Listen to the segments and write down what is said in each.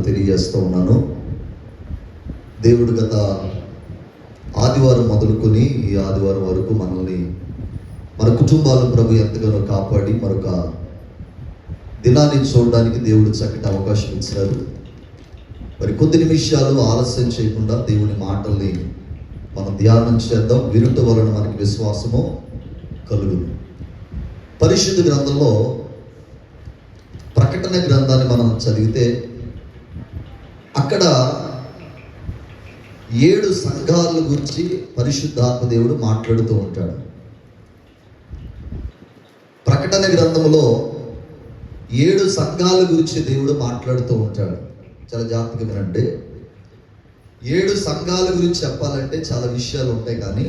తెలియజేస్తూ ఉన్నాను. దేవుడు గత ఆదివారం మొదలుకొని ఈ ఆదివారం వరకు మనల్ని, మన కుటుంబాలను ప్రభు ఎంతగానో కాపాడి మరొక దినాన్ని చూడడానికి దేవుడు చక్కటి అవకాశం ఇచ్చారు. మరి కొద్ది నిమిషాలు ఆలస్యం చేయకుండా దేవుని మాటల్ని మనం ధ్యానం చేద్దాం. వినుట వలన మనకి విశ్వాసము కలుగును. పరిశుద్ధ గ్రంథంలో ప్రకటన గ్రంథాన్ని మనం చదివితే అక్కడ 7 సంఘాల గురించి పరిశుద్ధాత్మ దేవుడు మాట్లాడుతూ ఉంటాడు. ప్రకటన గ్రంథంలో 7 సంఘాల గురించి దేవుడు మాట్లాడుతూ ఉంటాడు. చాలా జాగ్రత్తగా వినండి. 7 సంఘాల గురించి చెప్పాలంటే చాలా విషయాలు ఉంటాయి, కానీ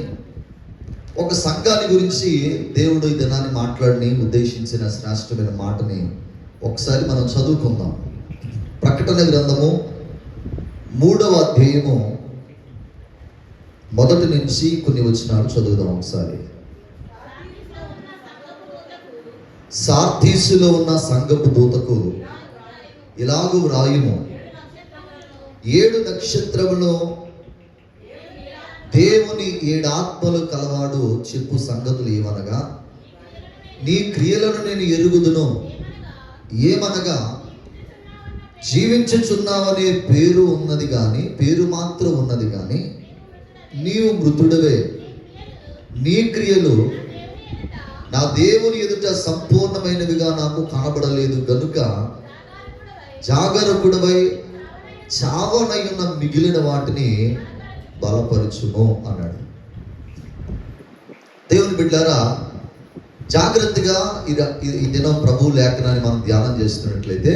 ఒక సంఘాన్ని గురించి దేవుడు ఈ దినాన్ని మాట్లాడిని ఉద్దేశించిన శ్రేష్టమైన మాటని ఒకసారి మనం చదువుకుందాం. ప్రకటన గ్రంథము 3వ అధ్యాయము 1 నుంచి కొన్ని వచనాలు చదువుదాం ఒకసారి. సార్దీసులో ఉన్న సంఘపు దూతకు ఇలాగు వ్రాయుము, 7 నక్షత్రములు దేవుని 7 ఆత్మలు కలవాడు చెప్పు సంగతులు ఏమనగా, నీ క్రియలను నేను ఎరుగుదును. ఏమనగా, జీవించుచున్నావనే పేరు ఉన్నది కానీ, పేరు మాత్రం ఉన్నది కానీ నీవు మృతుడవే. నీ క్రియలు నా దేవుని ఎదుట సంపూర్ణమైనవిగా నాకు కనబడలేదు గనుక జాగరూకుడవై చావనయున్న మిగిలిన వాటిని బలపరచుము అన్నాడు. దేవుని బిడ్డలారా, జాగ్రత్తగా ఈ దినం ప్రభు లేఖనాన్ని మనం ధ్యానం చేస్తున్నట్లయితే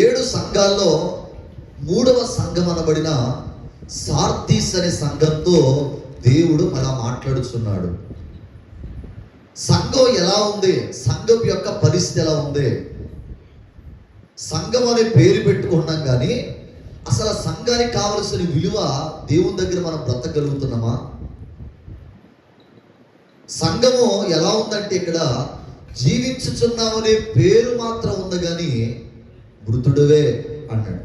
7 సంఘాల్లో 3వ సంఘం అనబడిన సార్దీస్ అనే సంఘంతో దేవుడు అలా మాట్లాడుతున్నాడు. సంఘం ఎలా ఉంది, సంఘం యొక్క పరిస్థితి ఎలా ఉంది. సంఘం అనే పేరు పెట్టుకున్నాం, కానీ అసలు సంఘానికి కావలసిన విలువ దేవుని దగ్గర మనం బ్రతకగలుగుతున్నామా? సంఘము ఎలా ఉందంటే ఇక్కడ జీవించుచున్నామనే పేరు మాత్రం ఉంది, కానీ మృతుడవే అన్నాడు.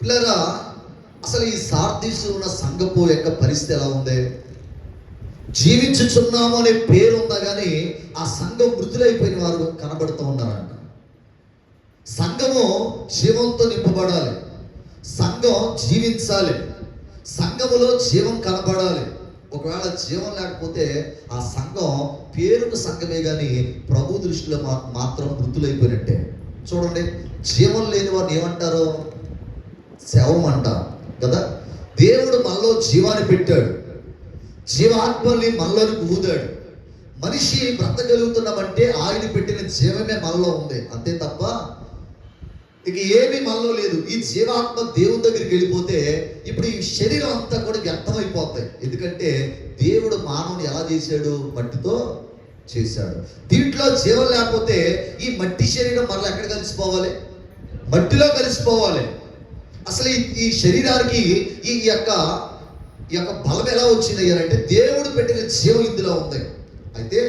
పిల్లరా, అసలు ఈ సార్దీసు ఉన్న సంఘపు యొక్క పరిస్థితి ఎలా ఉంది? జీవించుచున్నాము అనే పేరు ఉందా, కానీ ఆ సంఘం మృతులైపోయిన వారు కనబడుతూ ఉన్నారంట. సంఘము జీవంతో నింపబడాలి, సంఘం జీవించాలి, సంఘములో జీవం కనబడాలి. ఒకవేళ జీవం లేకపోతే ఆ సంఘం పేరుకు సంఘమే, కానీ ప్రభు దృష్టిలో మాత్రం మృతులైపోయినట్టే. చూడండి, జీవం లేని వారిని ఏమంటారో శవం అంటారు కదా. దేవుడు మనలో జీవాన్ని పెట్టాడు, జీవాత్మల్ని మనలోనికి ఊదాడు. మనిషి బ్రతకగలుగుతున్నామంటే ఆయన పెట్టిన జీవమే మనలో ఉంది, అంతే తప్ప ఇక ఏమీ మనలో లేదు. ఈ జీవాత్మ దేవుని దగ్గరికి వెళ్ళిపోతే ఇప్పుడు ఈ శరీరం అంతా కూడా వ్యర్థమైపోతాయి. ఎందుకంటే దేవుడు మానవుని ఎలా చేశాడు? మట్టితో చేశాడు. దీంట్లో జీవం లేకపోతే ఈ మట్టి శరీరం మరలా ఎక్కడ కలిసిపోవాలి? మట్టిలో కలిసిపోవాలి. అసలు ఈ శరీరానికి ఈ యొక్క బలం ఎలా వచ్చింది అంటే దేవుడు పెట్టిన జీవం ఇందులో ఉంది. అయితే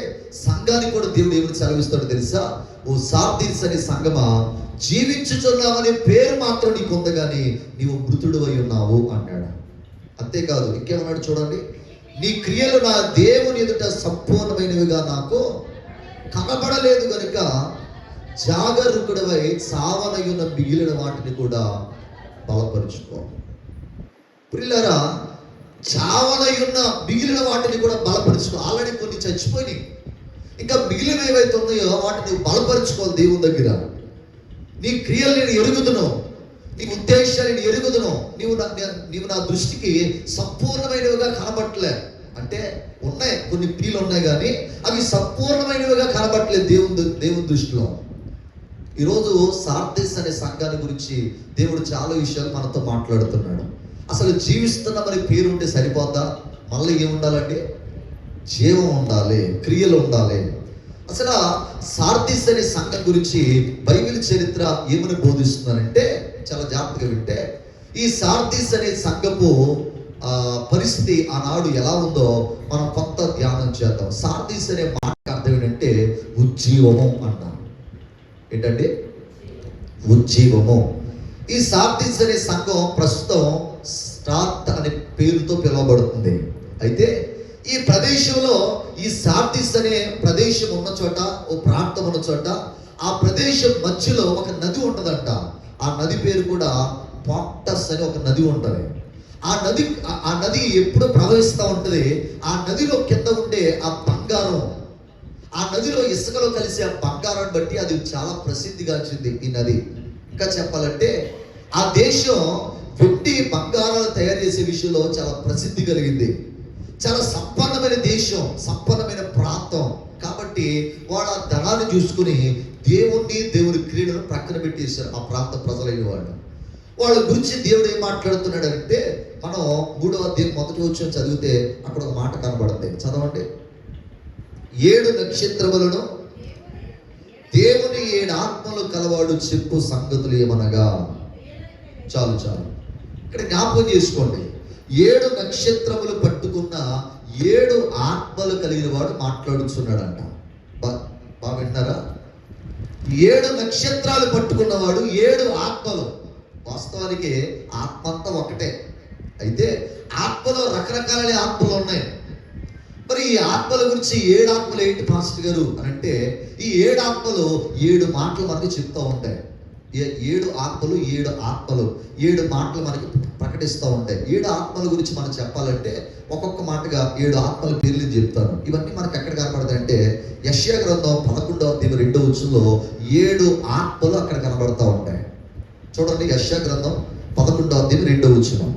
సంఘానికి కూడా దేవుడు ఏమిటి సెలవిస్తాడో తెలుసా? ఓ సార్దీస్ అనే సంఘమా, జీవించుచున్నామనే పేరు మాత్రం నీకు ఉంది, కానీ నీవు మృతుడు అయి ఉన్నావు అన్నాడు. అంతేకాదు, ఇంకేమన్నాడు చూడండి, నీ క్రియలు నా దేవుని ఎదుట సంపూర్ణమైనవిగా నాకు కనబడలేదు కనుక జాగరూకుడవై చావనయున్న మిగిలిన వాటిని కూడా బలపరుచుకో. ప్రియులారా, చావనయున్న మిగిలిన వాటిని కూడా బలపరుచుకో. ఆల్రెడీ కొన్ని చచ్చిపోయినాయి, ఇంకా మిగిలిన ఏవైతే ఉన్నాయో వాటిని బలపరుచుకోవాలి దేవుని దగ్గర. నీ క్రియలు నేను ఎరుగుదును, నీ ఉద్దేశాలు నేను ఎరుగుదును. నీవు నా దృష్టికి సంపూర్ణమైనవిగా కనబట్టలే. అంటే ఉన్నాయి, కొన్ని క్రియలు ఉన్నాయి, కానీ అవి సంపూర్ణమైనవిగా కనబట్టలేదు దేవుని దృష్టిలో. ఈరోజు సార్దీస్ అనే సంఘాన్ని గురించి దేవుడు చాలా విషయాలు మనతో మాట్లాడుతున్నాడు. అసలు జీవిస్తున్నామని పేరు ఉంటే సరిపోద్దా? మళ్ళీ ఏముండాలండి? జీవం ఉండాలి, క్రియలు ఉండాలి. అసలు సార్దీస్ అనే సంఘం గురించి బైబిల్ చరిత్ర ఏమని బోధిస్తున్నారంటే చాలా జాగ్రత్తగా వింటే, ఈ సార్దీస్ అనే సంఘపు పరిస్థితి ఆనాడు ఎలా ఉందో మనం కొంత ధ్యానం చేద్దాం. సార్దీస్ అనే మాట అర్థం ఏంటంటే ఉజ్జీవము అంటాం. ఏంటంటే ఉజ్జీవము. ఈ సార్దిస్ అనే సంఘం ప్రస్తుతం స్టార్ట్ అనే పేరుతో పిలువబడుతుంది. అయితే ఈ ప్రదేశంలో ఈ సార్దిస్ అనే ప్రదేశం ఉన్న చోట, ఓ ప్రాంతం ఉన్న చోట, ఆ ప్రదేశం మధ్యలో ఒక నది ఉంటుందంట. ఆ నది పేరు కూడా పాక్టస్ అని ఒక నది ఉంటుంది. ఆ నది ఎప్పుడు ప్రవహిస్తూ ఉంటుంది. ఆ నదిలో కింద ఉండే ఆ బంగారం, ఆ నదిలో ఇసుకలో కలిసి ఆ బంగారాన్ని బట్టి అది చాలా ప్రసిద్ధిగాంచింది ఈ నది. ఇంకా చెప్పాలంటే ఆ దేశం వెండి బంగారాలు తయారు చేసే విషయంలో చాలా ప్రసిద్ధి కలిగింది. చాలా సంపన్నమైన దేశం, సంపన్నమైన ప్రాంతం. కాబట్టి వాళ్ళ ధనాన్ని చూసుకుని దేవుని క్రీడను ప్రక్కన పెట్టేశారు ఆ ప్రాంత ప్రజలైన వాళ్ళు. వాళ్ళ గురించి దేవుడు ఏం మాట్లాడుతున్నాడు అంటే, మనం 3వ అధ్యాయం 1వ వచనం చదివితే అక్కడ ఒక మాట కనబడుతుంది. చదవండి. 7 నక్షత్రములను దేవుని 7 ఆత్మలు కలవాడు చెప్పు సంగతులు ఏమనగా. చాలు. ఇక్కడ జ్ఞాపకం చేసుకోండి. 7 నక్షత్రములు పట్టుకున్న 7 ఆత్మలు కలిగిన వాడు మాట్లాడుతున్నాడంట. బాగా వింటున్నారా? 7 నక్షత్రాలు పట్టుకున్నవాడు 7 ఆత్మలు. వాస్తవానికి ఆత్మ అంతా ఒకటే. అయితే ఆత్మలో రకరకాల ఆత్మలు ఉన్నాయి. మరి ఈ ఆత్మల గురించి 7 ఆత్మలు ఏంటి పాస్టర్ గారు అని అంటే, ఈ 7 ఆత్మలు 7 మాటలు మనకి చెప్తూ ఉంటాయి. 7 ఆత్మలు 7 మాటలు మనకి ప్రకటిస్తూ ఉంటాయి. 7 ఆత్మల గురించి మనం చెప్పాలంటే ఒక్కొక్క మాటగా 7 ఆత్మల పేర్లు చెప్తాను. ఇవన్నీ మనకి ఎక్కడ కనబడతాయి అంటే, యెషయా గ్రంథం 11వ అధ్యాయం 2వ వచనంలో 7 ఆత్మలు అక్కడ కనబడతా ఉంటాయి. చూడండి, యెషయా గ్రంథం 11వ అధ్యాయం 2వ వచనం.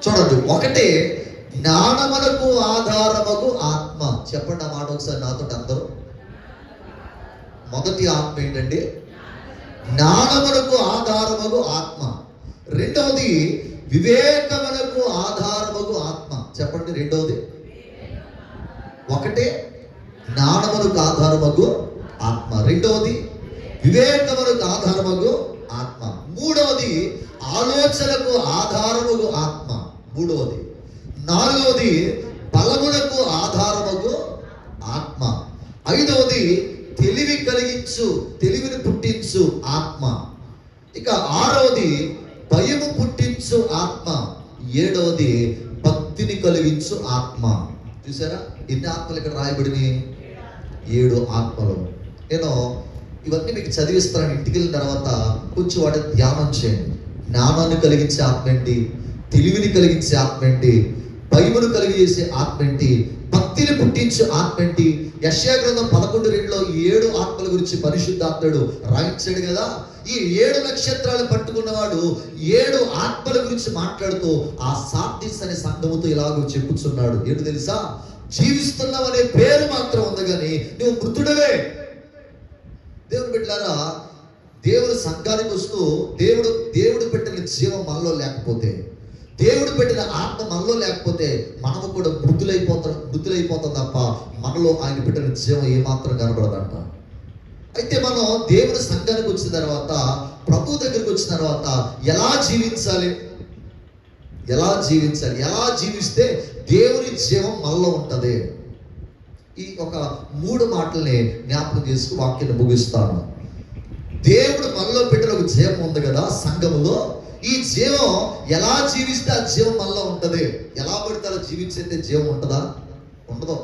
చూడండి, ఒకటే జ్ఞానమునకు ఆధారమగు ఆత్మ. చెప్పండి ఆ మాట ఒకసారి నాతో అందరూ. మొదటి ఆత్మ ఏంటండి? జ్ఞానమునకు ఆధారమగు ఆత్మ. రెండవది వివేకమునకు ఆధారమగు ఆత్మ. చెప్పండి రెండవది. ఒకటే జ్ఞానమునకు ఆధారమగు ఆత్మ, రెండవది వివేకమునకు ఆధారమగు ఆత్మ, మూడవది ఆలోచనకు ఆధారమగు ఆత్మ, మూడవది, నాలుగవది బలమునకు ఆధారమగు ఆత్మ, ఐదవది తెలివిని పుట్టించు ఆత్మ, ఇక ఆరవది భయము పుట్టించు ఆత్మ, ఏడవది భక్తిని కలిగించు ఆత్మ. చూసారా ఎన్ని ఆత్మలు ఇక్కడ రాయబడినాయి? 7 ఆత్మలు. నేను ఇవన్నీ మీకు చదివిస్తాను. ఇంటికి వెళ్ళిన తర్వాత కొంచెం వాటి ధ్యానం చేయండి. జ్ఞానాన్ని కలిగించే ఆత్మ ఏంటి, తెలివిని కలిగించే ఆత్మ ఏంటి, భయమును కలిగేసే ఆత్మ ఏంటి, భక్తిని పుట్టించే ఆత్మ ఏంటి. యెషయా గ్రంథం 11:2లో 7 ఆత్మల గురించి పరిశుద్ధాత్ముడు రాయించాడు కదా. ఈ 7 నక్షత్రాలు పట్టుకున్నవాడు 7 ఆత్మల గురించి మాట్లాడుతూ ఆ సార్దిస్ అనే సంఘముతో ఇలాగో చెప్పుచున్నాడు. ఏంటి తెలుసా? జీవిస్తున్నావు అనే పేరు మాత్రం ఉంది కానీ నువ్వు మృతుడవే. దేవుని బిడ్డలారా, దేవుడు సంఘానికి వస్తూ దేవుడు పెట్టిన జీవం మనలో లేకపోతే, దేవుడు పెట్టిన ఆత్మ మనలో లేకపోతే మనము కూడా మృతులైపోతాం తప్ప మనలో ఆయన పెట్టిన జీవం ఏమాత్రం కనబడదంట. అయితే మనం దేవుని సంఘానికి వచ్చిన తర్వాత, ప్రభు దగ్గరికి వచ్చిన తర్వాత ఎలా జీవించాలి, ఎలా జీవిస్తే దేవుని జీవం మనలో ఉంటుంది. ఈ ఒక 3 మాటల్ని జ్ఞాపకం చేసుకు వాక్యాన్ని ముగిస్తాను. దేవుడు మనలో పెట్టిన ఒక జీవం ఉంది కదా సంఘములో. ఈ జీవం ఎలా జీవిస్తే ఆ జీవం మనలో ఉంటుంది. ఎలా పడితే అలా జీవించే జీవం ఉంటుందా? ఉండదు.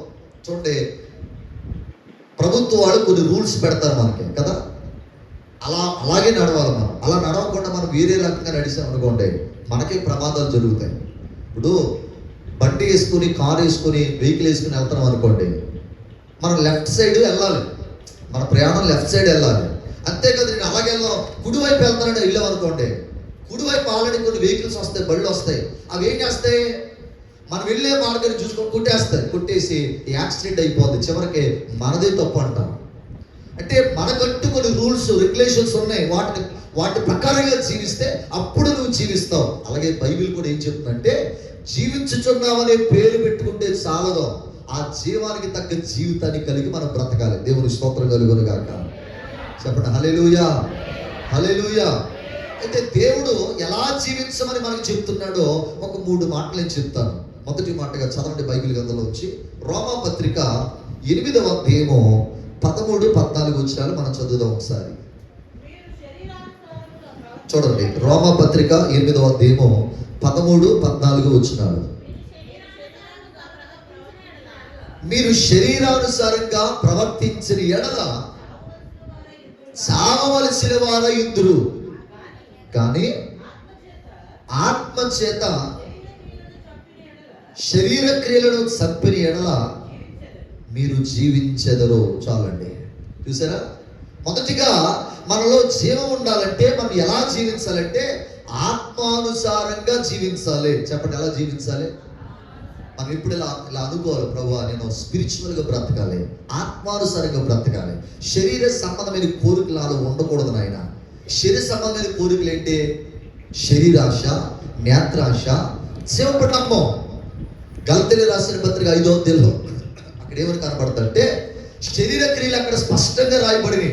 చూడండి, ప్రభుత్వం వాళ్ళు కొన్ని రూల్స్ పెడతారు మనకి కదా, అలాగే నడవాలి. మనం అలా నడవకుండా మనం వేరే రకంగా నడిచాం అనుకోండి, మనకే ప్రమాదాలు జరుగుతాయి. ఇప్పుడు బండి వేసుకుని, కారు వేసుకుని, వెహికల్ వేసుకుని వెళ్తున్నాం అనుకోండి, మనం లెఫ్ట్ సైడ్ వెళ్ళాలి, మన ప్రయాణం లెఫ్ట్ సైడ్ వెళ్ళాలి. అంతేకాదు నేను అలాగే కుడివైపు వెళ్తానని వెళ్ళాం అనుకోండి, కుడివైపు ఆల్రెడీ కొన్ని వెహికల్స్ వస్తాయి, బళ్ళు వస్తాయి. అవి ఏం చేస్తాయి? మనం వెళ్ళే మార్గాన్ని చూసుకొని కొట్టేసి యాక్సిడెంట్ అయిపోద్ది. చివరికి మనదే తప్పు అంటాం. అంటే మనకంటూ కొన్ని రూల్స్, రెగ్యులేషన్స్ ఉన్నాయి. వాటి ప్రకారంగా జీవిస్తే అప్పుడు నువ్వు జీవిస్తావు. అలాగే బైబిల్ కూడా ఏం చెప్తుందంటే, జీవించుచున్నామనే పేరు పెట్టుకుంటే చాలదు, ఆ జీవానికి తగ్గ జీవితాన్ని కలిగి మనం బ్రతకాలి. దేవుని స్తోత్రం కలుగును గాక. చెప్పండి హల్లెలూయా, హల్లెలూయా. అయితే దేవుడు ఎలా జీవించమని మనకు చెప్తున్నాడో ఒక 3 మాటలు నేను చెప్తాను. మొదటి మాటగా చదవండి బైబిల్ గ్రంథంలో వచ్చి రోమా పత్రిక 8వ అధ్యాయము 13-14 వచనాలు మనం చదువుదాం ఒకసారి. చూడండి, రోమపత్రిక 8వ అధ్యాయము 13, 14 వచనాలు. మీరు శరీరానుసారంగా ప్రవర్తించిన ఎడల చావవలసిన వారయుందురు, కానీ ఆత్మ చేత శరీర క్రియలను చంపిన ఎడల మీరు జీవించెదరు. చాలండి. చూసారా? మొదటిగా మనలో జీవం ఉండాలంటే మనం ఎలా జీవించాలంటే ఆత్మానుసారంగా జీవించాలి. చెప్పండి, ఎలా జీవించాలి? మనం ఇప్పుడు ఇలా అనుకోవాలి, ప్రభువా నేను స్పిరిచువల్గా బ్రతకాలి, ఆత్మానుసారంగా బ్రతకాలి. శరీర సంబంధమైన కోరికలు నాలో ఉండకూడదు నాయన. శరీర సంబంధమైన కోరికలు ఏంటి? శరీరాశ, నేత్రాశ, జీవపటంబం. గలతీయులకు రాసిన పత్రిక 5వ అధ్యాయంలో అక్కడ ఏమని కనబడుతుందంటే శరీర క్రియలు అక్కడ స్పష్టంగా రాయబడినవి.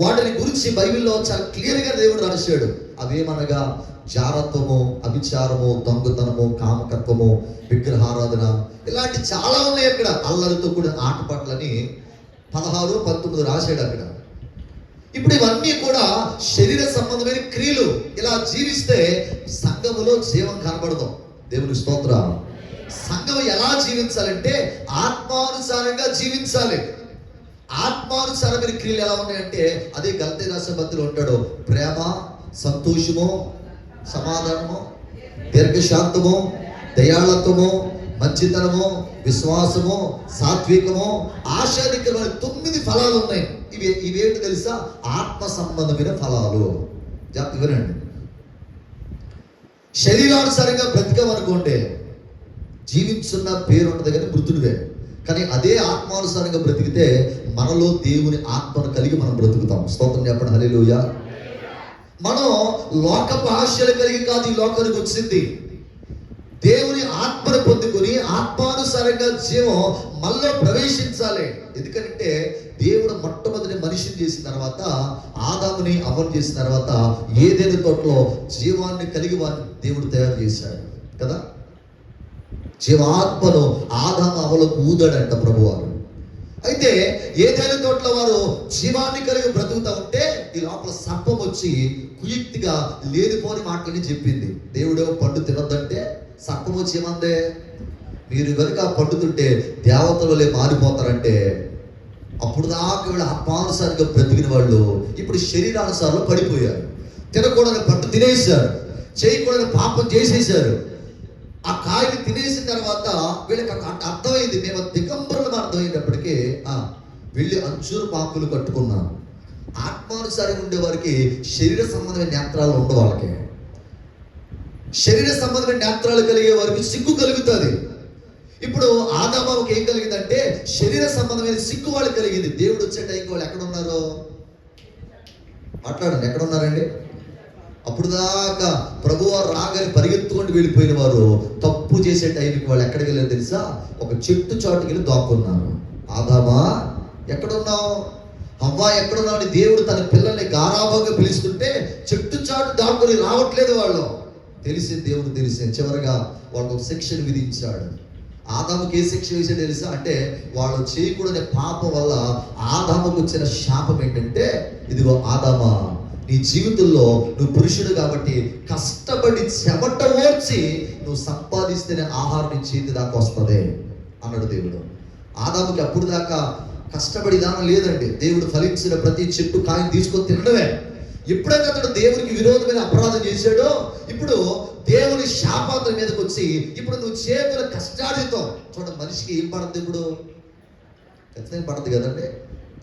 వాటిని గురించి బైబిల్లో చాలా క్లియర్గా దేవుడు రాశాడు. అవేమనగా జారత్వము, అభిచారము, దొంగతనము, కామకత్వము, విగ్రహారాధన, ఇలాంటి చాలా ఉన్నాయి అక్కడ. అల్లరితో కూడిన ఆటపాటలని 16, 19 రాశాడు అక్కడ. ఇప్పుడు ఇవన్నీ కూడా శరీర సంబంధమైన క్రియలు. ఇలా జీవిస్తే సంఘములో జీవం కనబడదు. దేవుని స్తోత్రం. సంఘం ఎలా జీవించాలంటే ఆత్మానుసారంగా జీవించాలి. ఆత్మానుసారమైన క్రియలు ఎలా ఉన్నాయంటే అదే గలతీయులకు రాసిన పత్రికలో ఉంటాడు. ప్రేమ, సంతోషము, సమాధానము, దీర్ఘశాంతము, దయాళత్వము, మంచితనము, విశ్వాసము, సాత్వికము, ఆశానికరమైన 9 ఫలాలు ఉన్నాయి. ఇవేంటి తెలుసా? ఆత్మ సంబంధమైన ఫలాలు. జాగ్రత్త వినండి. శరీరానుసారంగా బ్రతికమనుకోండి, జీవించున్న పేరు ఉంటుంది కానీ మృతుడివే. కానీ అదే ఆత్మానుసారంగా బ్రతికితే మనలో దేవుని ఆత్మను కలిగి మనం బ్రతుకుతాం. స్తోత్రం చెప్పండి, హల్లెలూయా. మనం లోకపు ఆశలు కలిగి కాదు ఈ లోకానికి వచ్చింది. దేవుని ఆత్మను పొందుకొని ఆత్మానుసారంగా జీవం మనలో ప్రవేశించాలి. ఎందుకంటే దేవుడు మొట్టమొదటి మనిషిని చేసిన తర్వాత, ఆదాముని అవ్వను చేసిన తర్వాత ఏదైనా తోటలో జీవాన్ని కలిగి వారిని దేవుడు తయారు చేశాడు కదా. జీవాత్మను ఆదాము అవ్వలకు ఊదాడంట ప్రభువారు. అయితే ఏదైనా తోటలో వారు జీవాన్ని కలిగి బ్రతుకుతా ఉంటే ఈ లోపల సర్పం వచ్చి కుయుక్తిగా లేనిపోని మాటలని చెప్పింది. దేవుడేమో పండు తినొద్దంటే సర్పం వచ్చి ఏమందే, మీరు కనుక పండుతుంటే దేవతలే మారిపోతారంటే. అప్పుడు దాకా వీళ్ళు ఆత్మానుసారంగా బ్రతికిన వాళ్ళు ఇప్పుడు శరీరానుసారంలో పడిపోయారు. తినకూడని పండు తినేశారు, చేయకూడని పాపం చేసేశారు. ఆ కాయని తినేసిన తర్వాత వీళ్ళకి అర్థమైంది, మేము దిగంబరులు అర్థమైనప్పటికీ వెళ్ళి అంచూరు పాపులు కట్టుకున్నాను. ఆత్మానుసారంగా ఉండేవారికి శరీర సంబంధమైన నేత్రాలు ఉండవు. వాళ్ళకి శరీర సంబంధమైన నేత్రాలు కలిగే వారికి సిగ్గు కలుగుతుంది. ఇప్పుడు ఆదాముకి ఏం కలిగిందంటే శరీర సంబంధమైన సిగ్గు వాళ్ళకి కలిగింది. దేవుడు వచ్చే టైంకి వాళ్ళు ఎక్కడ ఉన్నారు? మాట్లాడండి, ఎక్కడ ఉన్నారండి? అప్పుడు దాకా ప్రభువారు రాగానే పరిగెత్తుకుంటూ వెళ్ళిపోయిన వారు తప్పు చేసే టైంకి వాళ్ళు ఎక్కడికి వెళ్ళారు తెలుసా? ఒక చెట్టు చాటుకి వెళ్ళి దాక్కున్నారు. ఆదామా ఎక్కడున్నావు, హవ్వా ఎక్కడున్నావు అని దేవుడు తన పిల్లల్ని గారాభంగా పిలుస్తుంటే చెట్టు చాటు దాక్కుని రావట్లేదు వాళ్ళు. తెలిసింది, దేవుడు తెలిసింది. చివరిగా వాళ్ళకు ఒక శిక్షను విధించాడు. ఆదాముకి ఏ శిక్ష వేసాడు తెలుసా? అంటే వాళ్ళు చేయకూడని పాపం వల్ల ఆదాముకు వచ్చిన శాపం ఏంటంటే, ఇదిగో ఆదామా, నీ జీవితంలో నువ్వు పురుషుడు కాబట్టి కష్టపడి చెమట ఓర్చి నువ్వు సంపాదిస్తేనే ఆహారం నీ చేతి దాకా వస్తుంది అన్నాడు దేవుడు. ఆదాముకి అప్పుడు దాకా కష్టపడి దానం లేదండి. దేవుడు ఫలించిన ప్రతి చెట్టు కాయని తీసుకొని తినడమే. ఎప్పుడైతే అతడు దేవునికి విరోధమైన అపరాధం చేశాడో ఇప్పుడు దేవుని శాపాంతం మీదకి వచ్చి ఇప్పుడు నువ్వు చేతుల కష్టాడితో చూడ. మనిషికి ఏం పడద్దు? ఇప్పుడు ఖచ్చితంగా పడద్దు కదండి,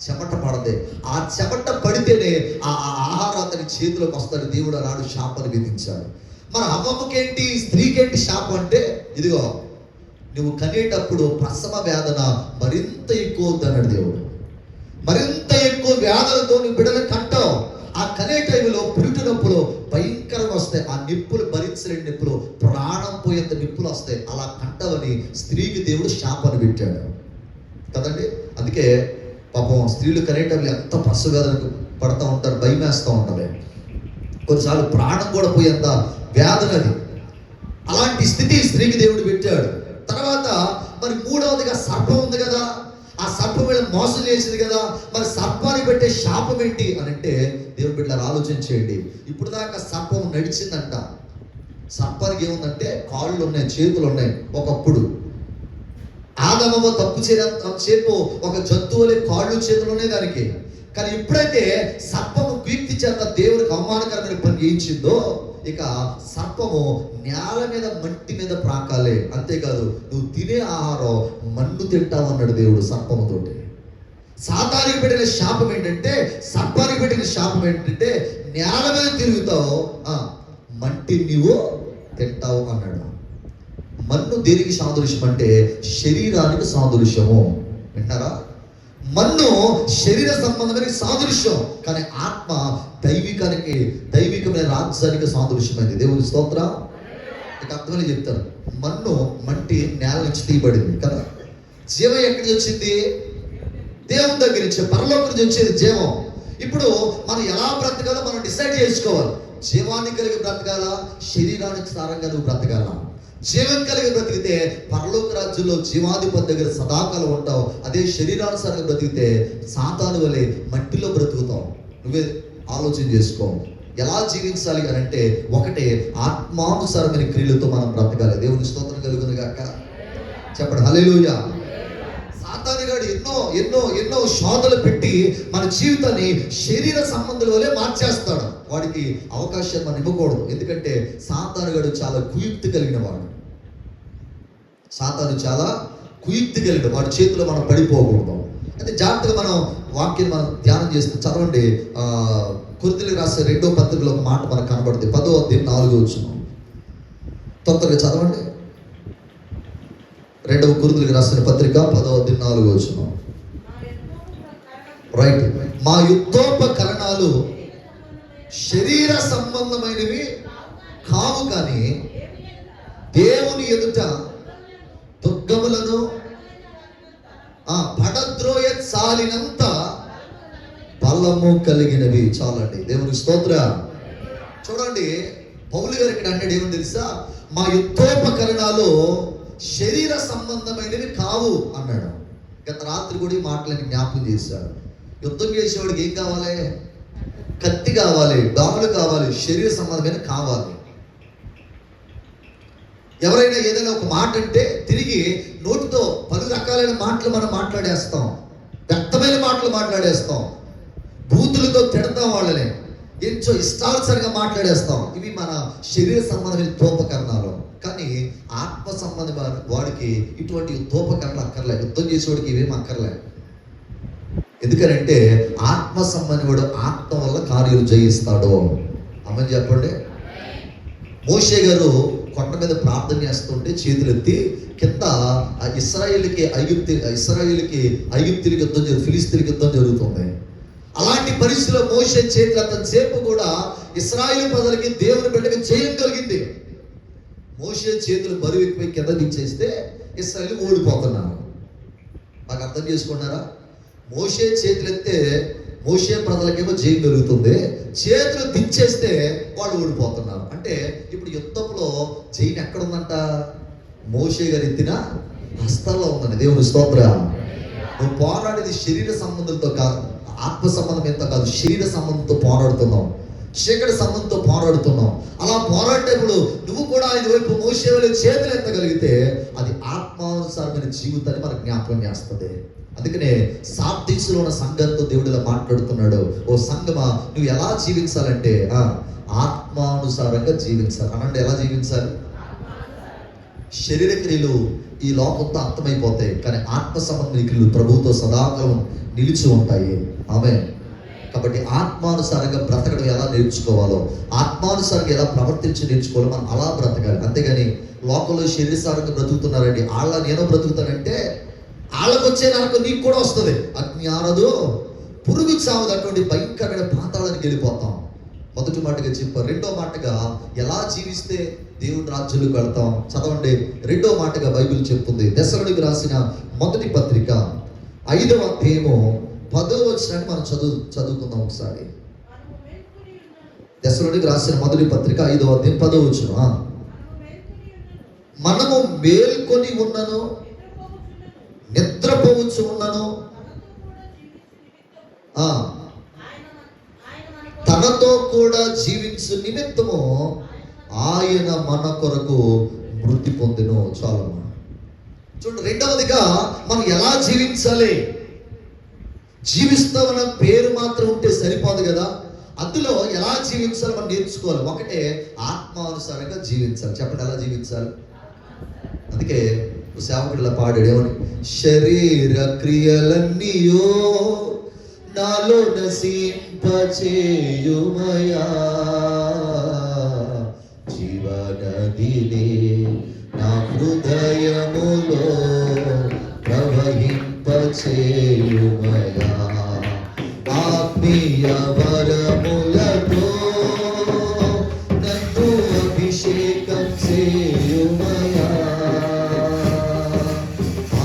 చెమట పడదే. ఆ చెమట పడితేనే ఆ ఆహారం అతని చేతిలోకి వస్తాడు. దేవుడు అలాంటి శాపాన్ని విధించాడు. మన అవ్వమ్మకేంటి, స్త్రీకేంటి శాపం అంటే, ఇదిగో నువ్వు కనేటప్పుడు ప్రసవ వేదన మరింత ఎక్కువ అన్నాడు దేవుడు. మరింత ఎక్కువ వేదనతో నువ్వు బిడ్డలు కంటావు. ఆ కనే టైంలో పురిటి నొప్పులు భయంకరంగా వస్తాయి. ఆ నిప్పులు భరించలేని నిప్పులు, ప్రాణం పోయేంత నిప్పులు వస్తాయి. అలా కంటావని స్త్రీకి దేవుడు శాపాన్ని పెట్టాడు కదండి. అందుకే పాపం స్త్రీలు కనేటప్పుడు ఎంత ప్రసవ వేదనకు పడతా ఉంటారు, భయం వేస్తూ ఉంటుంది. కొన్నిసార్లు ప్రాణం కూడా పోయేంత వేదన అది. అలాంటి స్థితి స్త్రీకి దేవుడు పెట్టాడు. తర్వాత మరి మూడవదిగా సర్పం ఉంది కదా. ఆ సర్పం వీళ్ళని మోసం చేసింది కదా, మరి సర్పానికి పెట్టే శాపం ఏంటి అని అంటే, దేవుని బిడ్డలారా ఆలోచించేయండి. ఇప్పుడు దాకా సర్పం నడిచిందంట. సర్పానికి ఏముందంటే కాళ్ళు ఉన్నాయి, చేతులు ఉన్నాయి. ఒకప్పుడు ఆదమవ తప్పు చేయసేపు ఒక జంతువులే కాళ్ళు చేతులు ఉన్నాయి దానికి. కానీ ఎప్పుడైతే సర్పము కీర్తి చేత దేవునికి అవమానకరమైన పని చేయించిందో, ఇక సర్పము నేల మీద మట్టి మీద ప్రాకాలే. అంతేకాదు, నువ్వు తినే ఆహారం మన్ను తింటావు అన్నాడు దేవుడు సర్పముతోటి. సాతానికి పెట్టిన శాపం ఏంటంటే, సర్పానికి పెట్టిన శాపం ఏంటంటే, నేల మీద తిరుగుతావు, మట్టి నీవు తింటావు అన్నాడు. మన్ను దేనికి సాదృశ్యం అంటే శరీరానికి సాదృశ్యము. వింటారా? మన్ను శరీర సంబంధమైన సాదృశ్యం, కానీ ఆత్మ దైవికమైన రాజ్యానికి సాదృశ్యమైంది. దేవుని స్తోత్రం. ఇక అర్థమని చెప్తారు. మన్ను మట్టి నేల నుంచి తీయబడింది కదా. జీవం ఎక్కడి నుంచి వచ్చింది? దేవుని దగ్గర నుంచి, పరలోకం నుంచి వచ్చేది జీవం. ఇప్పుడు మనం ఎలా బ్రతకాలో మనం డిసైడ్ చేసుకోవాలి. జీవాన్ని కలిగి బ్రతకాలా, శరీరానికి సారంగా నువ్వు బ్రతకాలా? జీవం కలిగి బ్రతికితే పరలోక రాజ్యంలో జీవాధిపతి దగ్గర సదాకాలం ఉంటావు. అదే శరీరానుసారంగా బ్రతికితే సాతాను వలె మట్టిలో బ్రతుకుతావు. నువ్వే ఆలోచన చేసుకో. ఎలా జీవించాలి అని అంటే, ఒకటే ఆత్మానుసారమైన క్రియలతో మనం బ్రతకాలి. దేవుని స్తోత్రం కలుగును గాక. చెప్పండి హల్లెలూయా. సాతానుగాడు ఎన్నో ఎన్నో ఎన్నో శోధనలు పెట్టి మన జీవితాన్ని శరీర సంబంధాల వల్లే మార్చేస్తాడు. వాడికి అవకాశం మనం ఇవ్వకూడదు. ఎందుకంటే సాతానుగాడు చాలా కుయుక్తి కలిగిన వాడు. సాతాను చాలా కుయుక్తి కలిగిన వాడి చేతిలో మనం పడిపోకూడదు. అయితే జాగ్రత్తగా మనం వాక్యాన్ని మనం ధ్యానం చేస్తే చదవండి. కొరింథీయులకు రాసే 2వ పత్రికలో ఒక మాట మనకు కనబడుతుంది. 10వ అధ్యాయం 4వ వచనం. తొందరగా చదవండి. 2వ కొరింథీయులకు రాసిన పత్రిక 10వ అధ్యాయం 4వ వచనం. రైట్. మా యుద్ధోపకరణాలు శరీర సంబంధమైనవి కావు, కానీ దేవుని ఎదుట దుర్గములను పడద్రోయ చాలినంత బలము కలిగినవి. చాలండి. దేవుని స్తోత్ర. చూడండి, పౌలు గారు ఇక్కడ అన్నాడు ఏమని తెలుసా? మా యుద్ధోపకరణాలు శరీర సంబంధమైనవి కావు అన్నాడు. గత రాత్రి కూడా ఈ మాటలని జ్ఞాపకం చేశాడు. యుద్ధం చేసేవాడికి ఏం కావాలి? కత్తి కావాలి, డాములు కావాలి, శరీర సంబంధమైన కావాలి. ఎవరైనా ఏదైనా ఒక మాట అంటే తిరిగి నోటితో పలు రకాలైన మాటలు మనం మాట్లాడేస్తాం. వ్యక్తమైన మాటలు మాట్లాడేస్తాం. బూతులతో తిడతాం వాళ్ళని. ఎంచో ఇష్టానుసారంగా మాట్లాడేస్తాం. ఇవి మన శరీర సంబంధమైన యుద్ధోపకరణాలు. కానీ ఆత్మ సంబంధమైన వాడికి ఇటువంటి యుద్ధోపకరణలు అక్కర్లే. యుద్ధం చేసేవాడికి ఇవేం అక్కర్లే. ఎందుకనంటే ఆత్మ సంబంధుడు ఆత్మ వల్ల కార్యాలు జయిస్తాడు. అమ్మని చెప్పండి. మోషే గారు కొండ మీద ప్రార్థన చేస్తుంటే చేతులెత్తి కింద ఇశ్రాయేలుకి ఐగుప్తులకి యుద్ధం ఫిలిస్తీన్కి యుద్ధం జరుగుతుంది. అలాంటి పరిస్థితిలో మోషే చేతులు అంత సేపు కూడా ఇశ్రాయేలు ప్రజలకి దేవుని బిడ్డకి జయం కలిగింది. మోషే చేతులు బరువు ఎక్కువ కింద దించేస్తే ఇశ్రాయేలు ఓడిపోతున్నారు. నాకు అర్థం చేసుకున్నారా? మోషే చేతులెత్తే మోషే ప్రజలకేమో జయం కలుగుతుంది, చేతులు దించేస్తే వాళ్ళు ఓడిపోతున్నారు. అంటే ఇప్పుడు యుద్ధంలో జయం ఎక్కడుందంట? మోషే గారు ఎత్తిన హస్తాల్లో ఉందండి. దేవుని స్తోత్ర. నువ్వు పోరాడేది శరీర సంబంధంతో కాదు, ఆత్మ సంబంధం ఎంత కాదు, శరీర సంబంధంతో పోరాడుతున్నావు, చీకటి సంబంధంతో పోరాడుతున్నావు. అలా పోరాడేటప్పుడు నువ్వు కూడా ఆయన వైపు మోషే వాళ్ళ చేతులు ఎత్తగలిగితే అది ఆత్మానుసారమైన జీవితాన్ని మనకు జ్ఞాపకం చేస్తుంది. అందుకనే సార్దీసులో ఉన్న సంఘంతో దేవుడు ఇలా మాట్లాడుతున్నాడు. ఓ సంఘమా, నువ్వు ఎలా జీవించాలంటే ఆత్మానుసారంగా జీవించాలి. అనంటే ఎలా జీవించాలి? శరీర క్రియలు ఈ లోకంతో అంతమైపోతాయి, కానీ ఆత్మ సంబంధ క్రియలు ప్రభువుతో సదాకాలం నిలిచి ఉంటాయి. ఆమేన్. కాబట్టి ఆత్మానుసారంగా బ్రతకడం ఎలా నేర్చుకోవాలో, ఆత్మానుసారంగా ఎలా ప్రవర్తించి నేర్చుకోవాలో మనం అలా బ్రతకాలి. అంతేగాని లోకంలో శరీరసారంగా బ్రతుకుతున్నారండి. నేను బ్రతుకుతానంటే వాళ్ళకు వచ్చే నరకం నీకు కూడా వస్తుంది. అగ్ని ఆరదు, పురుగు చావదు. అటువంటి భయంకరమైన పాతాళానికి వెళ్ళిపోతాం. మొదటి మాటగా చెప్పారు. రెండో మాటగా ఎలా జీవిస్తే దేవుని రాజ్యంలోకి వెళ్తాం. చదవండి. రెండో మాటగా బైబిల్ చెప్తుంది. దెస్సలోనికి రాసిన మొదటి పత్రిక 5వ అధ్యాయము 10వ వచనాన్ని మనం చదువుకుందాం ఒకసారి. దెస్సలోనికి రాసిన మొదటి పత్రిక 5వ అధ్యాయం 10వ వచనం. మనము మేల్కొని ఉన్నను, నిద్ర నిద్రపోవచ్చు ఉన్నను, తనతో కూడా జీవించు నిమిత్తము ఆయన మన కొరకు మృతి పొందెను. చాలు చూడండి. రెండవదిగా మనం ఎలా జీవించాలి? జీవిస్తామన్న పేరు మాత్రం ఉంటే సరిపోదు కదా, అందులో ఎలా జీవించాలో మనం నేర్చుకోవాలి. ఒకటే ఆత్మానుసారంగా జీవించాలి. చెప్పండి, ఎలా జీవించాలి? అందుకే సేవకుడిలా పాడాడు, ఏమని? శరీర క్రియలన్నీయో నాలో నశింపచేయుమయా, జీవనదిని నా హృదయములో ప్రవహింపచేయుమయా, ఆత్మీయ వరములతో నన్ను అభిషేకం చేయుమయా,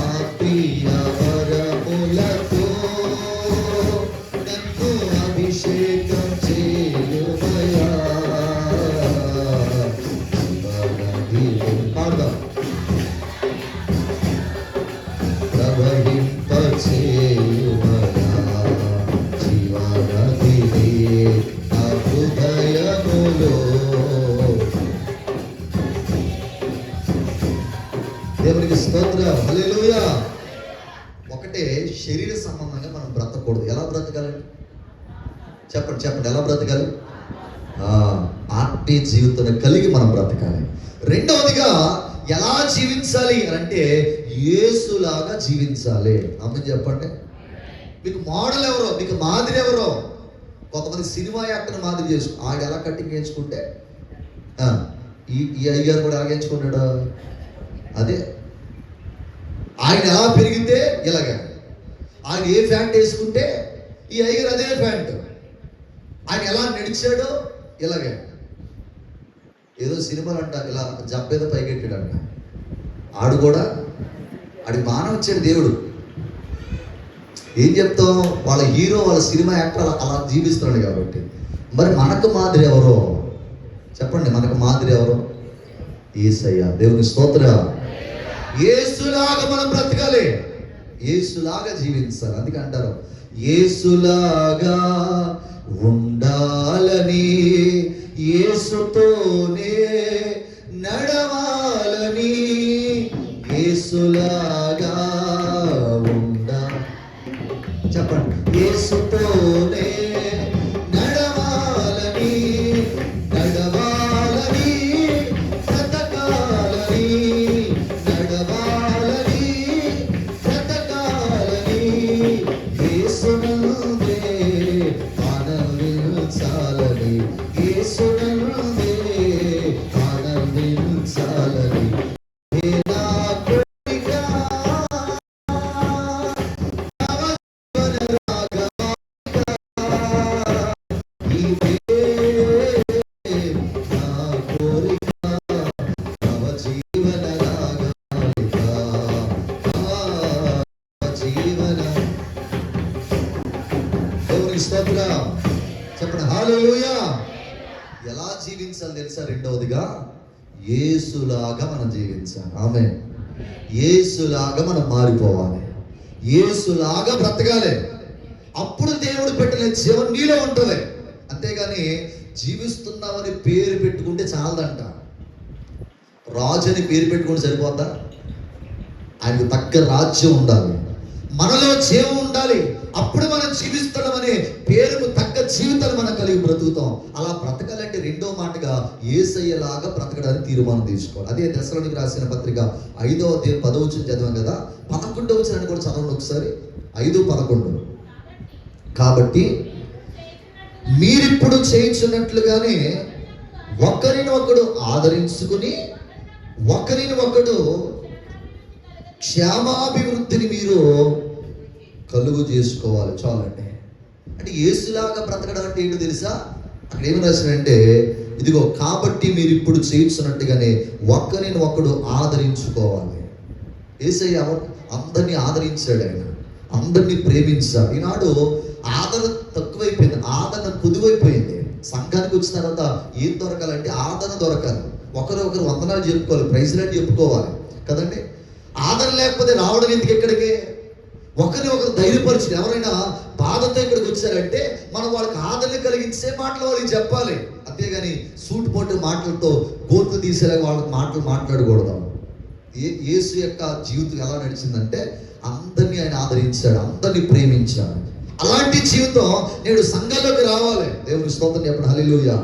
ఆత్మీయ వరములతో నన్ను అభిషేకం చేయుమయా, ప్రవహింపచేయుమయా, జీవనదిని నా హృదయములో. దేవునికి స్తోత్రం, హల్లెలూయా. ఒకటే శరీర సంబంధంగా మనం బ్రతకూడదు. ఎలా బ్రతకాలండి? చెప్పండి చెప్పండి, ఎలా బ్రతకాలి? ఆత్మీయ జీవితాన్ని కలిగి మనం బ్రతకాలి. రెండవదిగా ఎలా జీవించాలి అంటే యేసులాగా జీవించాలి. అమ్మ చెప్పండి. మీకు మోడల్ ఎవరో, మీకు మాదిరి ఎవరో? కొంతమంది సినిమా యాక్టర్ మాదిరి చేసుకో, ఆడు ఎలా కటింగ్ వేయించుకుంటే ఈ అయ్యగారు కూడా ఎలా వేయించుకుంటాడు. అదే ఆయన ఎలా పెరిగితే ఇలాగా, ఆయన ఏ ప్యాంట్ వేసుకుంటే ఈ అయ్యగారు అదే ప్యాంట్, ఆయన ఎలా నడిచాడో ఇలాగే. ఏదో సినిమాలు అంట ఇలా జబ్బేదో పైకెట్టాడంట, ఆడు కూడా ఆడికి బాగానే వచ్చాడు దేవుడు. ఏం చెప్తాం? వాళ్ళ హీరో, వాళ్ళ సినిమా యాక్టర్ అలా జీవిస్తున్నాడు కాబట్టి. మరి మనకు మాదిరి ఎవరో చెప్పండి, మనకు మాదిరి ఎవరో? యేసయ్య. దేవుని స్తోత్రం. యేసులాగా మనం బ్రతకాలి, యేసులాగా జీవించాలి. అందుకే అంటారు యేసులాగా ఉండాలని, యేసుతోనే నడవాలని, యేసులాగా చెప్పండి, యేసుతోనే నడవాలని, నడవాలని, బ్రతకాలని, నడవాలని, బ్రతకాలని, యేసునందే ఆనందించాలని, యేసునందే ఆనందించాలని. చెప్పండి హల్లెలూయా. ఎలా జీవించాలి తెలుసా? రెండవదిగా యేసులాగా మనం జీవించాలి. ఆమేన్. యేసులాగా మనం మారిపోవాలి, యేసులాగా బ్రతకాలి. అప్పుడు దేవుడు పెట్టిన జీవం నీలో ఉంటుంది. అంతేగాని జీవిస్తున్నామని పేరు పెట్టుకుంటే చాలదంట. రాజు అని పేరు పెట్టుకుంటే సరిపోద్దా? ఆయనకు తగ్గ రాజ్యం ఉండాలి, మనలో జీవం ఉండాలి. అప్పుడు మనం జీవిస్తున్నామనే పేరుకు తగ్గ జీవితాలు మనం కలిగి బ్రతుకుతాం. అలా బ్రతకాలంటే రెండో మాటగా యేసయ్యలాగా బ్రతకడానికి తీర్మానం తీసుకోవాలి. అదే దశలోనికి రాసిన పత్రిక 5వ అధ్యాయం 10వ వచనం చదివాం కదా, 11వ వచనాన్ని కూడా చదవండి ఒకసారి. 5:11. కాబట్టి మీరిప్పుడు చేయించున్నట్లుగానే ఒకరినొకడు ఆదరించుకుని ఒకరినొకడు క్షేమాభివృద్ధిని మీరు కలుగు చేసుకోవాలి. చాలండి. అంటే యేసులాగా బ్రతకడం అంటే ఏంటో తెలుసా? అక్కడ ఏమి రాశాడంటే, ఇదిగో కాబట్టి మీరు ఇప్పుడు చేయించున్నట్టుగానే ఒకరిని ఒకడు ఆదరించుకోవాలి. యేసయ్య అందరినీ ఆదరించాడు, ఆయన అందరినీ ప్రేమించాడు. ఈనాడు ఆదరణ తక్కువైపోయింది, ఆదరణ కుదువైపోయింది. సంఘానికి వచ్చిన తర్వాత ఏం దొరకాలంటే ఆదరణ దొరకాలి. ఒకరు వందనాలు చెప్పుకోవాలి, ప్రైజ్లాంటి చెప్పుకోవాలి కదండి. ఆదరణ లేకపోతే రావడం ఎందుకు? ఎక్కడికి ఒకరిని ఒకరు ధైర్యపరిచి, ఎవరైనా బాధతో ఇక్కడికి వచ్చారంటే మనం వాళ్ళకి ఆదరణ కలిగించే మాటలు వాళ్ళకి చెప్పాలి. అంతేగాని సూటు పోటు మాటలతో గోతులు తీసేలాగా వాళ్ళకి మాటలు మాట్లాడకూడదు. యేసు యొక్క జీవితం ఎలా నడిచిందంటే అందరినీ ఆయన ఆదరించాడు, అందరినీ ప్రేమించాడు. అలాంటి జీవితం నేడు సంఘంలోకి రావాలి. దేవుని స్తోత్రం చెప్పండి, హల్లెలూయా.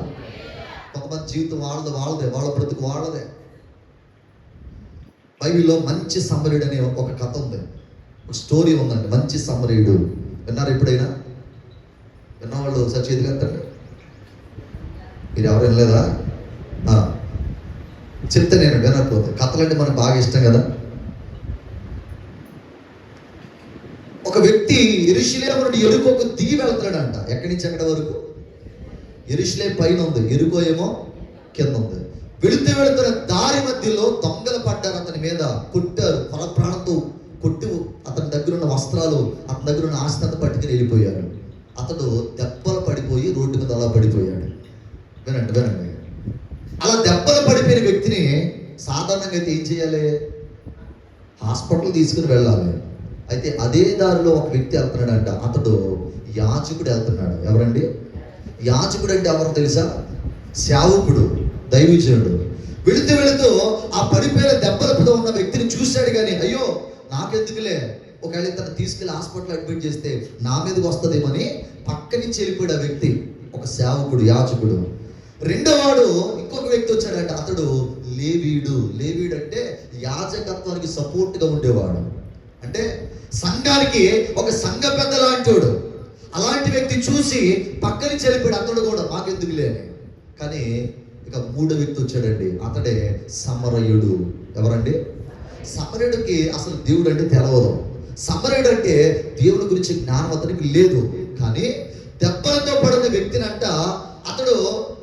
కొంతమంది జీవితం వాళ్ళదే, వాళ్ళ బ్రతుకు వాళ్ళదే. బైబిల్లో మంచి సమరయుడు అనే ఒక కథ ఉంది, ఒక స్టోరీ ఉందండి. మంచి సమరయుడు విన్నారు ఎప్పుడైనా? విన్నవాళ్ళు ఒకసారి చేతికి ఎత్తండి. మీరు ఎవరు వినలేదా? చెప్తే నేను వినకపోతే. కథలంటే మనకు బాగా ఇష్టం కదా. ఒక వ్యక్తి యెరూషలేము నుండి యెరికోకు దిగి వెళ్తాడంట. ఎక్కడి నుంచి ఎక్కడి వరకు? యెరూషలేము పైన ఉంది, యెరికో ఏమో కింద ఉంది. వెళుతున్న దారి మధ్యలో దొంగలు పడ్డారు, అతని మీద కొట్టారు, ప్రాణంతో కొట్టి అతని దగ్గర ఉన్న వస్త్రాలు, అతని దగ్గర ఉన్న ఆస్తి అంతా పట్టుకుని వెళ్ళిపోయారు. అతడు దెబ్బలు పడిపోయి రోడ్డు మీద అలా పడిపోయాడు. వినండి. అలా దెబ్బలు పడిపోయిన వ్యక్తిని సాధారణంగా అయితే ఏం చేయాలి? హాస్పిటల్ తీసుకుని వెళ్ళాలి. అయితే అదే దారిలో ఒక వ్యక్తి వెళ్తున్నాడంట. అతడు యాజకుడు వెళ్తున్నాడు. ఎవరండి? యాజకుడు అంటే ఎవరు తెలుసా? సేవకుడు, దైవజనుడు. వెళుతూ ఆ పడిపోయిన దెబ్బలతో ఉన్న వ్యక్తిని చూశాడు. కానీ అయ్యో నాకెందుకులే, ఒకవేళ తను తీసుకెళ్ళి హాస్పిటల్ అడ్మిట్ చేస్తే నా మీదకి వస్తుందేమని పక్క నుంచి వెళ్ళిపోయాడు ఆ వ్యక్తి. ఒక సేవకుడు, యాజకుడు. రెండోవాడు ఇంకొక వ్యక్తి వచ్చాడంట. అతడు లేవీయుడు. లేవీయుడు అంటే యాజకత్వానికి సపోర్ట్గా ఉండేవాడు, అంటే సంఘానికి ఒక సంఘ పెద్ద లాంటివాడు. అలాంటి వ్యక్తి చూసి పక్క నుంచి వెళ్ళిపోయాడు. అతడు కూడా మాకెందుకులే అని. కానీ ఇక మూడో వ్యక్తి వచ్చాడండి. అతడే సమరయుడు. ఎవరండి? సమరయుడికి అసలు దేవుడు అంటే తెలవదు. సమరయుడు అంటే దేవుని గురించి జ్ఞానం అతనికి లేదు. కానీ దెబ్బలతో పడిన వ్యక్తిని అంట అతడు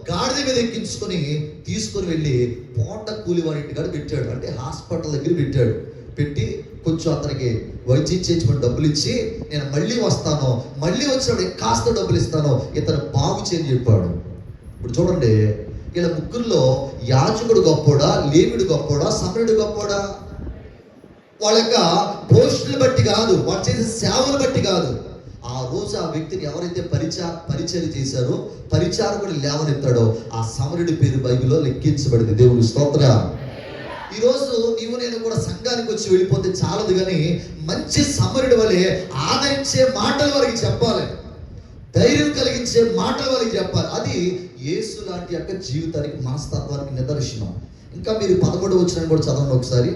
గాడిద మీద ఎక్కించుకొని తీసుకొని వెళ్ళి పోట కూలివాడి ఇంటికాడ పెట్టాడు. అంటే హాస్పిటల్ దగ్గర పెట్టాడు. పెట్టి కొంచెం అతనికి వైద్యం చేయించుకొని డబ్బులు ఇచ్చి, నేను మళ్ళీ వస్తాను, మళ్ళీ వచ్చినప్పుడు కాస్త డబ్బులు ఇస్తాను, ఇతను బాగు చేయని చెప్పాడు. ఇప్పుడు చూడండి, ఇలా ముగ్గురులో యాజకుడు గొప్పోడా, లేవీయుడు గొప్పోడా, సమరయుడు గొప్పోడా? వాళ్ళ యొక్క పోస్టులు బట్టి కాదు, వాళ్ళు చేసే సేవలు బట్టి కాదు. ఆ రోజు ఆ వ్యక్తిని ఎవరైతే పరిచయం చేశారో, పరిచారకుడు లేవనెత్తాడో ఆ సమరయుడి పేరు బైబిల్లో లెక్కించబడింది. దేవుని స్తోత్రం. ఈరోజు నీవు నేను కూడా సంఘానికి వచ్చి వెళ్ళిపోతే చాలదు, కానీ మంచి సమరయుడి వలె ఆదరించే మాటలు వారికి చెప్పాలి, ధైర్యం కలిగించే మాటలు వారికి చెప్పాలి. అది యేసు లాంటి యొక్క జీవితానికి, మనస్తత్వానికి నిదర్శనం. ఇంకా మీరు 11వ వచనం కూడా చదవండి ఒకసారి.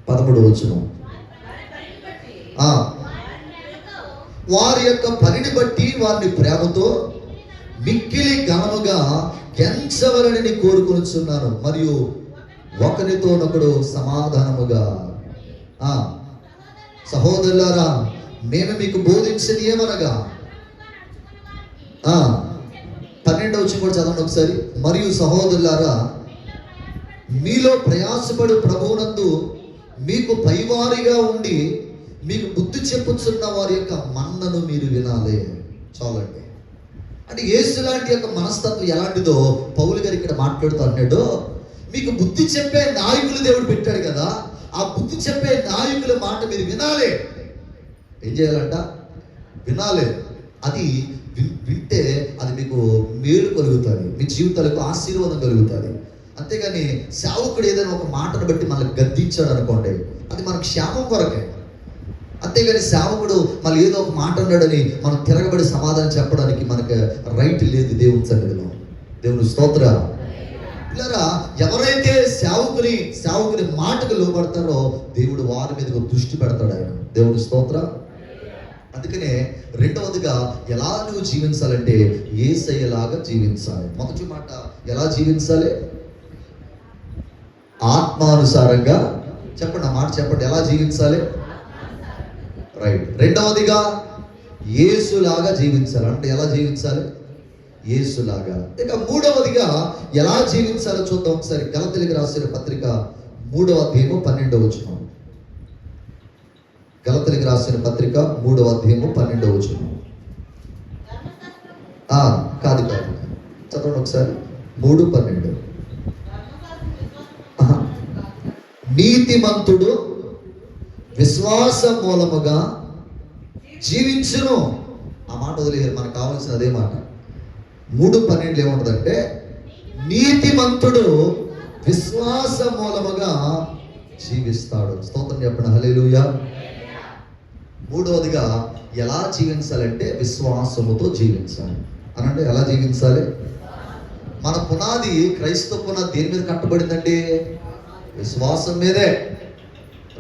11వ వచనం. వారి యొక్క పనిని బట్టి వారిని ప్రేమతో మిక్కిలి ఘనముగా ఎంచవలనని కోరుకొనుచున్నాను, మరియు ఒకరితోనొకడు సమాధానముగా. సహోదరులారా, మేము మీకు బోధించేది ఏమనగా, 12వ వచనం కూడా చదవండి ఒకసారి. మరియు సహోదరులారా, మీలో ప్రయాసపడు ప్రభువునందు మీకు పైవారిగా ఉండి మీకు బుద్ధి చెప్పుచున్న వారి యొక్క మన్నను మీరు వినాలి. చాలండి. అంటే యేసు లాంటి యొక్క మనస్తత్వం ఎలాంటిదో పౌలు గారు ఇక్కడ మాట్లాడుతూ అన్నాడు. మీకు బుద్ధి చెప్పే నాయకులు దేవుడు పెట్టాడు కదా, ఆ బుద్ధి చెప్పే నాయకుల మాట మీరు వినాలి. ఏం చేయాలంట? వినాలి. అది వింటే అది మీకు మేలు కలుగుతుంది, మీ జీవితాలకు ఆశీర్వాదం కలుగుతుంది. అంతేగాని సేవకుడు ఏదైనా ఒక మాటను బట్టి మనల్ని గద్దించాడు అనుకోండి, అది మన క్షేమం కొరకే. అంతేగాని సేవకుడు మళ్ళీ ఏదో ఒక మాట అన్నాడని మనం తిరగబడి సమాధానం చెప్పడానికి మనకు రైట్ లేదు దేవుని సన్నిధిలో. దేవుని స్తోత్రం. పిల్లరా, ఎవరైతే సేవకుని మాటకు లోబడతారో దేవుడు వారి మీద దృష్టి పెడతాడు ఆయన. దేవుని స్తోత్రం. అందుకనే రెండవదిగా ఎలా నువ్వు జీవించాలంటే యేసయ్యలాగా జీవించాలి. మొదటి మాట ఎలా జీవించాలి? ఆత్మానుసారంగా. చెప్పండి, ఆ మాట చెప్పండి. ఎలా జీవించాలి? రైట్. రెండవదిగా యేసులాగా జీవించాలి. అంటే ఎలా జీవించాలి? యేసులాగా. ఇక మూడవదిగా ఎలా జీవించాలో చూద్దాం ఒకసారి. గలతీయులకు రాసిన పత్రిక 3వ అధ్యాయము 12వ వచనం. గలతీయులకు రాసిన పత్రిక 3వ అధ్యాయము 12వ వచనం. కాదు చదవండి ఒకసారి. 3:12. నీతిమంతుడు విశ్వాస మూలముగా జీవించును. ఆ మాట వదిలేరు, మనకు కావాల్సిన అదే మాట. 3:12 ఏముంటుందంటే, నీతిమంతుడు విశ్వాస మూలముగా జీవిస్తాడు. స్తోత్రం చెప్పండి, హల్లెలూయా. మూడవదిగా ఎలా జీవించాలంటే విశ్వాసముతో జీవించాలి. అనంటే ఎలా జీవించాలి? మన పునాది, క్రైస్తవ పునాది దేని మీద కట్టబడిందండి? విశ్వాసం మీదే.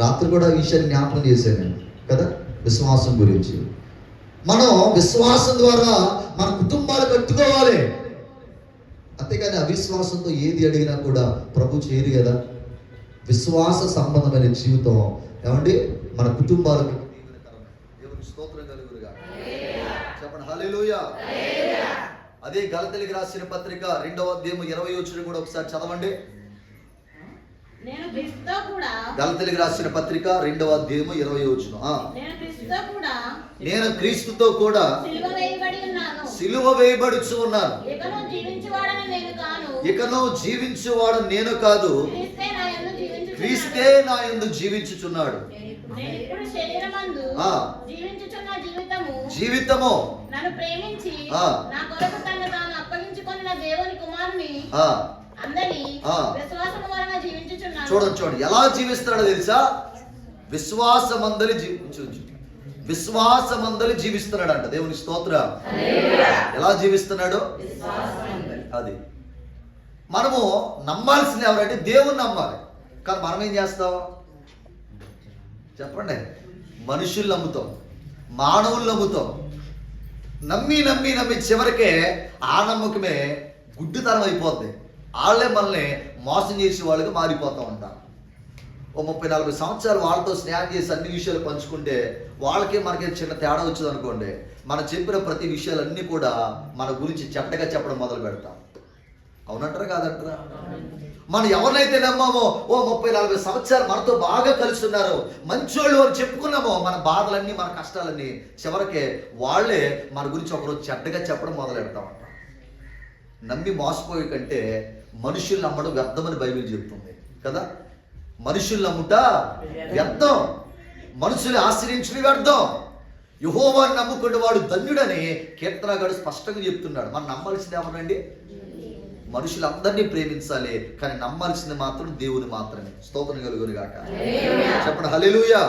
రాత్రి కూడా ఈ విషయాన్ని జ్ఞాపకం చేశాను కదా, విశ్వాసం గురించి. మనం విశ్వాసం ద్వారా మన కుటుంబాలు కట్టుకోవాలి. అంతేగాని అవిశ్వాసంతో ఏది అడిగినా కూడా ప్రభు చేయరు కదా. విశ్వాస సంబంధమైన జీవితం ఏమండి మన కుటుంబాలకు దేవునికి స్తోత్రం కలుగునుగా. చెప్పండి హల్లెలూయా. అదే గలతీయులకు రాసిన పత్రిక 2వ అధ్యాయం 20వ వచనం కూడా ఒకసారి చదవండి. గలతీయులకు రాసిన పత్రిక 2వ అధ్యాయం 20వ వచనం. నేను క్రీస్తుతో కూడా సిలువ వేయబడుచు ఉన్నాను. ఇకను జీవించువాడు నేను కాదు, క్రీస్తే నా యందు జీవించుచున్నాడు. జీవితము నన్ను ప్రేమించి నా కొరకు తనను తాను అప్పగించుకొనిన దేవుని కుమారుని అందరి విశ్వాసము వలన జీవించుచున్నాడు. చూడండి ఎలా జీవిస్తున్నాడో తెలుసా? విశ్వాసమందలి జీవిస్తున్నాడు అంట. దేవుని స్తోత్రం. ఎలా జీవిస్తున్నాడు? అది మనము నమ్మాల్సింది ఎవరంటే దేవుని నమ్మాలి. కానీ మనం ఏం చేస్తాం చెప్పండి? మనుషులు నమ్ముతాం, మానవులు నమ్ముతాం. నమ్మి నమ్మి నమ్మి చివరికే ఆ నమ్మకమే గుడ్డితనం అయిపోద్ది. వాళ్ళే మనల్ని మోసం చేసే వాళ్ళకి మారిపోతూ ఉంటారు. ఓ 30-40 సంవత్సరాలు వాళ్ళతో స్నేహం చేసి అన్ని విషయాలు పంచుకుంటే వాళ్ళకి మనకి చిన్న తేడా వచ్చింది అనుకోండి, మనం చెప్పిన ప్రతి విషయాలన్నీ కూడా మన గురించి చెడ్డగా చెప్పడం మొదలు పెడతాం. అవునంటారా కాదంటారా? మనం ఎవరినైతే నమ్మామో ఓ 30-40 సంవత్సరాలు మనతో బాగా కలిసి ఉన్నారు, మంచోళ్ళు అని చెప్పుకున్నామో, మన బాధలన్నీ మన కష్టాలన్నీ చివరికే వాళ్ళే మన గురించి ఒకరోజు చెడ్డగా చెప్పడం మొదలు పెడతామంట. నమ్మి మోసపోయే కంటే మనుషులు నమ్మడం వ్యర్థమని బైబిల్ చెప్తుంది కదా. మనుషులు నమ్ముట వ్యర్థం, మనుషులు ఆశ్రయించుకుని వ్యర్థం. యెహోవాను నమ్ముకున్న వాడు ధన్యుడని కీర్తనగాడు స్పష్టంగా చెప్తున్నాడు. మనం నమ్మాల్సింది ఎవరండి? మనుషులందరినీ ప్రేమించాలి, కానీ నమ్మాల్సింది మాత్రం దేవుని మాత్రమే. స్తోత్రం కలుగును గాక. చెప్పండి హల్లెలూయా.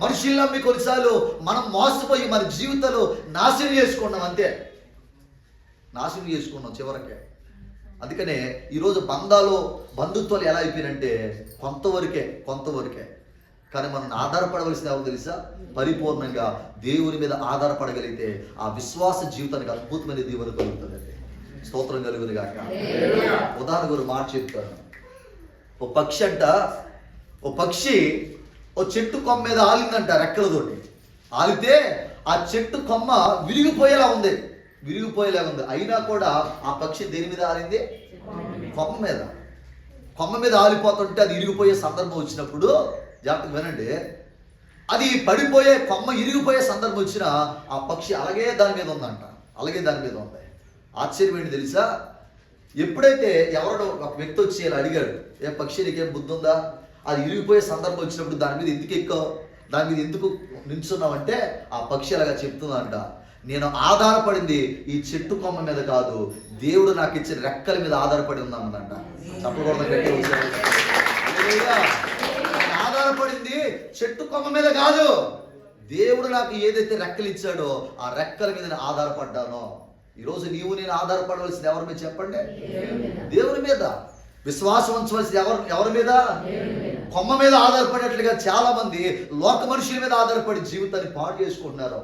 మనుషులు నమ్మి కొన్నిసార్లు మనం మోసపోయి మన జీవితాలు నాశనం చేసుకున్నాం, అంతే. నాశనం చేసుకున్నాం చివరికే. అందుకనే ఈరోజు బంధుత్వాలు ఎలా అయిపోయినంటే కొంతవరకే. కానీ మనం ఆధారపడవలసింది ఎవరు తెలుసా? పరిపూర్ణంగా దేవుని మీద ఆధారపడగలిగితే ఆ విశ్వాస జీవితానికి అద్భుతమైన దీవెన కలుగుతుంది. స్తోత్రం కలుగును గాక. ఉదాహరణకు ఒక మాట చెప్తాను. ఓ పక్షి ఓ చెట్టు కొమ్మ మీద ఆలిందంట రెక్కలతోటి. ఆలితే ఆ చెట్టు కొమ్మ విరిగిపోయేలా ఉంది. అయినా కూడా ఆ పక్షి దేని మీద ఆలింది? కొమ్మ మీద ఆలిపోతుంటే అది ఇరిగిపోయే సందర్భం వచ్చినప్పుడు జాగ్రత్తగా వినండి, అది పడిపోయే కొమ్మ ఇరిగిపోయే సందర్భం వచ్చినా ఆ పక్షి అలాగే దాని మీద ఉంది. ఆశ్చర్యం ఏంటి తెలుసా? ఎప్పుడైతే ఎవరో ఒక వ్యక్తి వచ్చి ఇలా అడిగాడు, ఏ పక్షి నీకేం బుద్ధి ఉందా, అది ఇరిగిపోయే సందర్భం వచ్చినప్పుడు దాని మీద ఎందుకు ఎక్కావు, దాని మీద ఎందుకు నిల్చున్నావంటే ఆ పక్షి అలాగా చెప్తుందంట, నేను ఆధారపడింది ఈ చెట్టు కొమ్మ మీద కాదు, దేవుడు నాకు ఇచ్చిన రెక్కల మీద ఆధారపడి ఉన్నానంట. చెప్పకూడదు. ఆధారపడింది చెట్టు కొమ్మ మీద కాదు, దేవుడు నాకు ఏదైతే రెక్కలు ఇచ్చాడో ఆ రెక్కల మీద నేను ఆధారపడ్డానో. ఈరోజు నేను ఆధారపడవలసింది ఎవరి మీద చెప్పండి? దేవుని మీద. విశ్వాసం ఉంచవలసింది ఎవరి మీద? కొమ్మ మీద ఆధారపడినట్లుగా చాలా మంది లోక మనుషుల మీద ఆధారపడి జీవితాన్ని పాడు చేసుకుంటున్నారు.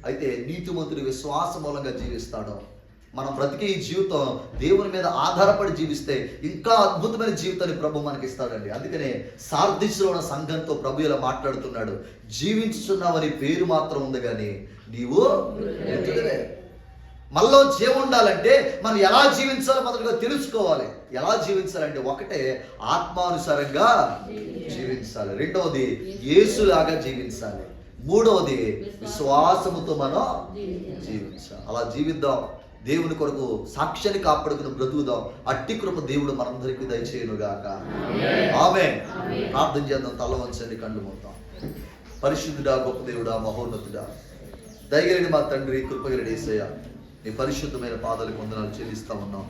అయితే నీతిమంతుడు విశ్వాస మూలంగా జీవిస్తాడు. మనం బ్రతికే ఈ జీవితం దేవుని మీద ఆధారపడి జీవిస్తే ఇంకా అద్భుతమైన జీవితాన్ని ప్రభు మనకి ఇస్తాడండి. అందుకనే సార్దిస్సులో ఉన్న సంఘంతో ప్రభు ఇలా మాట్లాడుతున్నాడు, జీవించుచున్నావని పేరు మాత్రం ఉంది కానీ నీవు మృతుడివే. మనలో జీవం ఉండాలంటే మనం ఎలా జీవించాలో మొదలుగా తెలుసుకోవాలి. ఎలా జీవించాలంటే ఒకటే ఆత్మానుసారంగా జీవించాలి, రెండవది యేసులాగా జీవించాలి, మూడవది విశ్వాసముతో మనం జీవించాలి. అలా జీవిద్దాం, దేవుని కొరకు సాక్ష్యాన్ని కాపాడుకుని బ్రతుకుదాం. అట్టి కృప దేవుడు మనందరికీ దయచేయును గాక. ఆమేన్. ప్రార్థన చేద్దాం, తల వంచండి, కళ్ళు మూద్దాం. పరిశుద్ధుడా, గొప్ప దేవుడా, మహోన్నతుడా, దయగలిగిన మా తండ్రి, కృపగలిగిన యేసయ్య, నీ పరిశుద్ధమైన పాదాలకు వందనాలు చెల్లిస్తా ఉన్నాం.